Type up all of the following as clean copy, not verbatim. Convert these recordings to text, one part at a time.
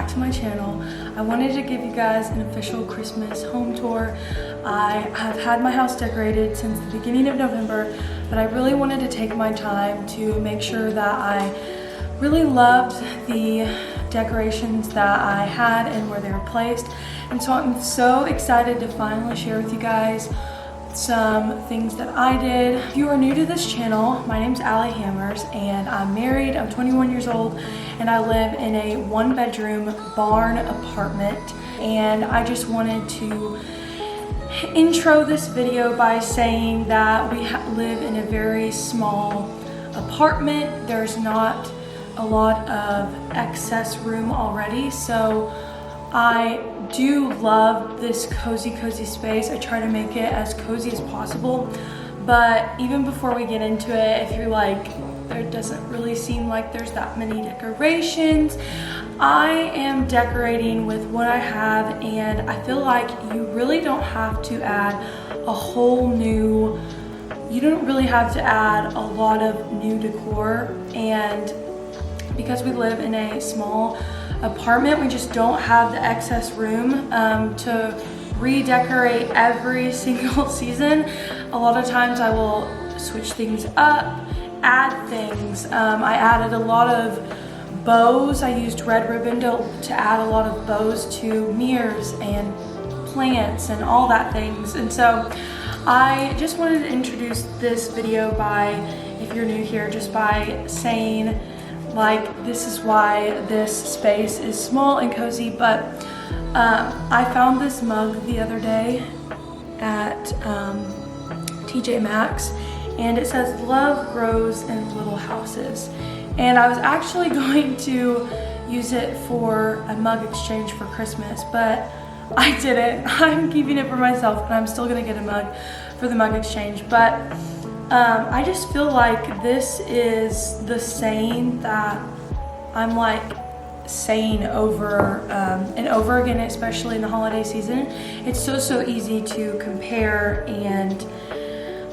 back to my channel. I wanted to give you guys an official Christmas home tour. I have had my house decorated since the beginning of November, but I really wanted to take my time to make sure that I really loved the decorations that I had and where they were placed. And so I'm so excited to finally share with you guys some things that I did. If you are new to this channel, my name's Allie Hammers and I'm married, I'm 21 years old, and I live in a 1-bedroom barn apartment. And I just wanted to intro this video by saying that we live in a very small apartment. There's not a lot of excess room already, so I do love this cozy space. I try to make it as cozy as possible. But even before we get into it, if you're like, there doesn't really seem like there's that many decorations, I am decorating with what I have, and I feel like you really don't have to add a whole new, you don't really have to add a lot of new decor. And because we live in a small apartment, we just don't have the excess room to redecorate every single season. A lot of times I will switch things up, add things. I added a lot of bows. I used red ribbon to add a lot of bows to mirrors and plants and all that things. And so I just wanted to introduce this video by, if you're new here, just by saying, like, this is why this space is small and cozy. But I found this mug the other day at TJ Maxx, and it says love grows in little houses. And I was actually going to use it for a mug exchange for Christmas, but I didn't. I'm keeping it for myself, but I'm still gonna get a mug for the mug exchange. But I just feel like this is the saying that I'm like saying over and over again, especially in the holiday season. It's so easy to compare and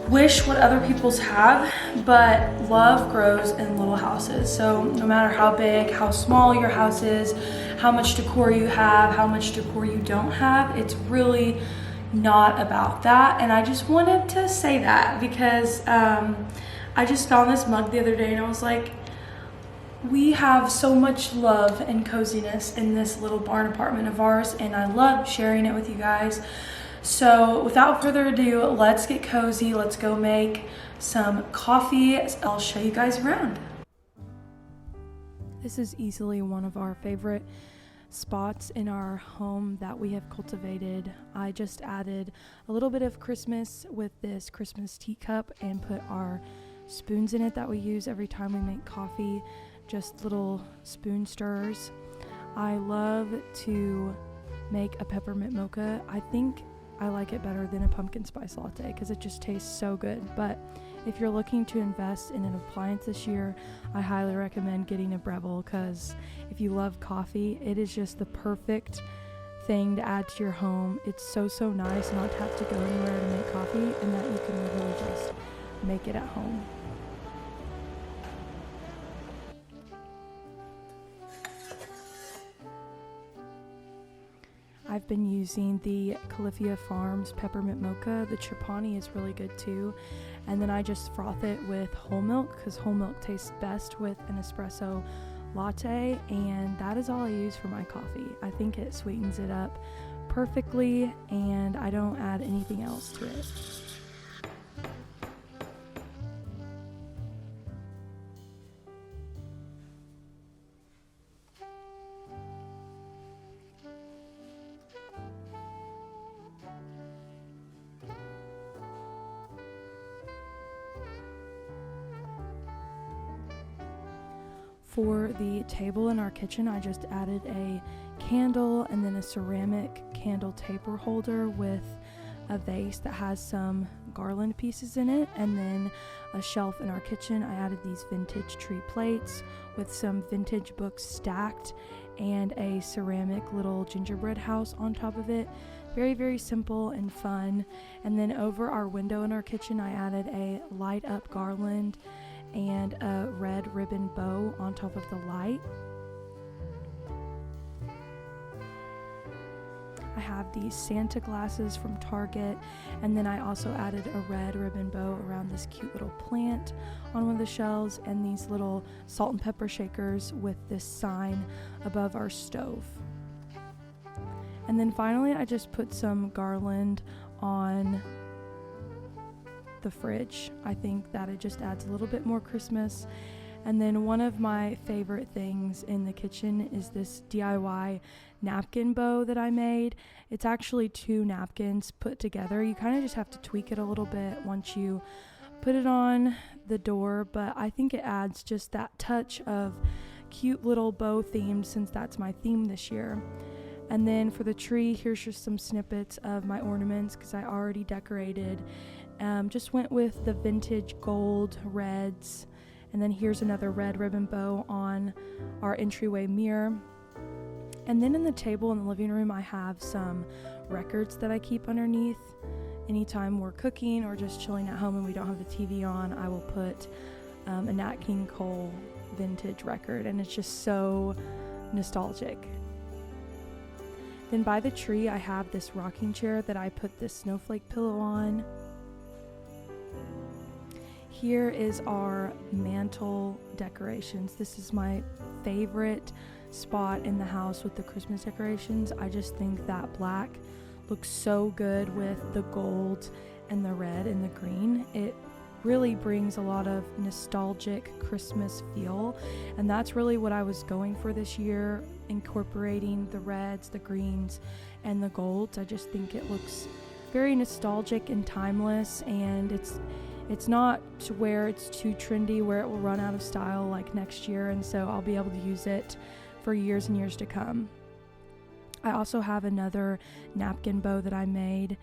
wish what other people's have, but love grows in little houses. So no matter how big, how small your house is, how much decor you have, how much decor you don't have, it's really not about that. And I just wanted to say that because I just found this mug the other day and I was like, we have so much love and coziness in this little barn apartment of ours, and I love sharing it with you guys. So without further ado, let's get cozy. Let's go make some coffee. I'll show you guys around. This is easily one of our favorite spots in our home that we have cultivated. I just added a little bit of Christmas with this Christmas teacup and put our spoons in it that we use every time we make coffee, just little spoon stirrers. I love to make a peppermint mocha. I think I like it better than a pumpkin spice latte because it just tastes so good. But if you're looking to invest in an appliance this year, I highly recommend getting a Breville, because if you love coffee, it is just the perfect thing to add to your home. It's so nice not to have to go anywhere to make coffee, and that you can literally just make it at home. I've been using the Califia Farms peppermint mocha. The Trapani is really good too. And then I just froth it with whole milk, because whole milk tastes best with an espresso latte. And that is all I use for my coffee. I think it sweetens it up perfectly, and I don't add anything else to it. For the table in our kitchen, I just added a candle and then a ceramic candle taper holder with a vase that has some garland pieces in it, and then a shelf in our kitchen. I added these vintage tree plates with some vintage books stacked and a ceramic little gingerbread house on top of it. Very simple and fun. And then over our window in our kitchen, I added a light up garland and a red ribbon bow on top of the light. I have these Santa glasses from Target, and then I also added a red ribbon bow around this cute little plant on one of the shelves, and these little salt and pepper shakers with this sign above our stove. And then finally I just put some garland on the fridge. I think that it just adds a little bit more Christmas. And then one of my favorite things in the kitchen is this DIY napkin bow that I made. It's actually 2 napkins put together. You kind of just have to tweak it a little bit once you put it on the door, but I think it adds just that touch of cute little bow theme, since that's my theme this year. And then for the tree, here's just some snippets of my ornaments because I already decorated. Just went with the vintage gold reds. And then here's another red ribbon bow on our entryway mirror. And then in the table in the living room, I have some records that I keep underneath. Anytime we're cooking or just chilling at home and we don't have the TV on, I will put a Nat King Cole vintage record, and it's just so nostalgic. Then by the tree, I have this rocking chair that I put this snowflake pillow on. Here is our mantle decorations. This is my favorite spot in the house with the Christmas decorations. I just think that black looks so good with the gold and the red and the green. It really brings a lot of nostalgic Christmas feel, and that's really what I was going for this year, incorporating the reds, the greens, and the golds. I just think it looks very nostalgic and timeless, and it's not to where it's too trendy where it will run out of style like next year, and so I'll be able to use it for years and years to come. I also have another napkin bow that I made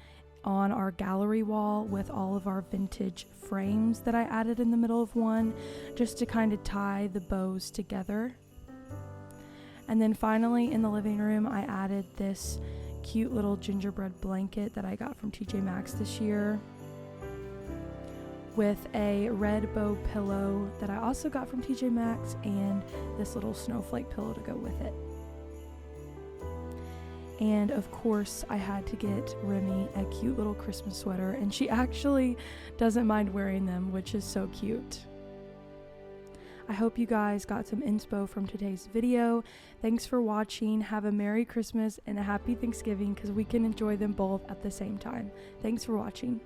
on our gallery wall with all of our vintage frames that I added in the middle of one, just to kind of tie the bows together. And then finally in the living room, I added this cute little gingerbread blanket that I got from TJ Maxx this year, with a red bow pillow that I also got from TJ Maxx, and this little snowflake pillow to go with it. And of course, I had to get Remy a cute little Christmas sweater, and she actually doesn't mind wearing them, which is so cute. I hope you guys got some inspo from today's video. Thanks for watching. Have a Merry Christmas and a Happy Thanksgiving, because we can enjoy them both at the same time. Thanks for watching.